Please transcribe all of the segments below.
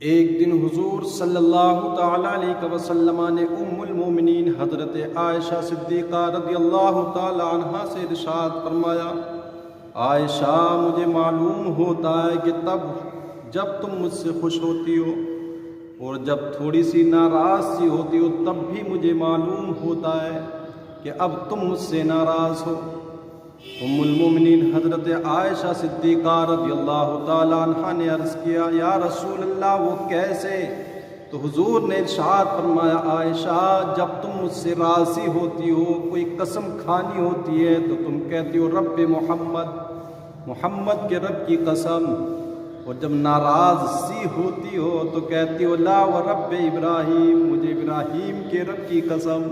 ایک دن حضور صلی اللہ تعالیٰ علیہ وسلم نے ام المومنین حضرت عائشہ صدیقہ رضی اللہ تعالیٰ عنہا سے ارشاد فرمایا، عائشہ مجھے معلوم ہوتا ہے کہ تب جب تم مجھ سے خوش ہوتی ہو اور جب تھوڑی سی ناراض سی ہوتی ہو تب بھی مجھے معلوم ہوتا ہے کہ اب تم مجھ سے ناراض ہو۔ ام المومنین حضرت عائشہ صدیقہ رضی اللہ تعالیٰ عنہا نے عرض کیا، یا رسول اللہ وہ کیسے؟ تو حضور نے ارشاد فرمایا، عائشہ جب تم مجھ سے راضی ہوتی ہو، کوئی قسم کھانی ہوتی ہے تو تم کہتی ہو رب محمد کے رب کی قسم، اور جب ناراض سی ہوتی ہو تو کہتی ہو لا و رب ابراہیم، مجھے ابراہیم کے رب کی قسم۔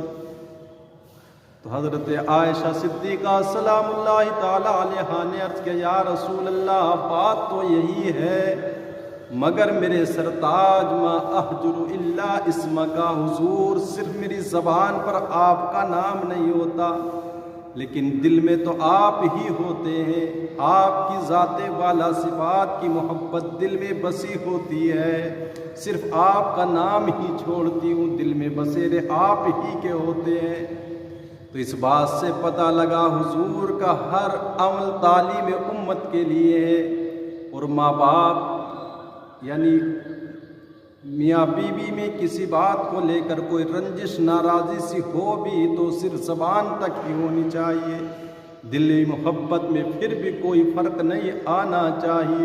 تو حضرت عائشہ صدیقہ سلام اللہ تعالیٰ علیہا نے عرض کیا، یا رسول اللہ بات تو یہی ہے مگر میرے سرتاج ما احجر الا اسمک، حضور صرف میری زبان پر آپ کا نام نہیں ہوتا لیکن دل میں تو آپ ہی ہوتے ہیں، آپ کی ذات والا صفات کی محبت دل میں بسی ہوتی ہے، صرف آپ کا نام ہی چھوڑتی ہوں، دل میں بسیرے آپ ہی کے ہوتے ہیں۔ تو اس بات سے پتہ لگا حضور کا ہر عمل تعلیم امت کے لیے ہے، اور ماں باپ یعنی میاں بیوی میں کسی بات کو لے کر کوئی رنجش ناراضی سی ہو بھی تو صرف زبان تک ہی ہونی چاہیے، دلی محبت میں پھر بھی کوئی فرق نہیں آنا چاہیے۔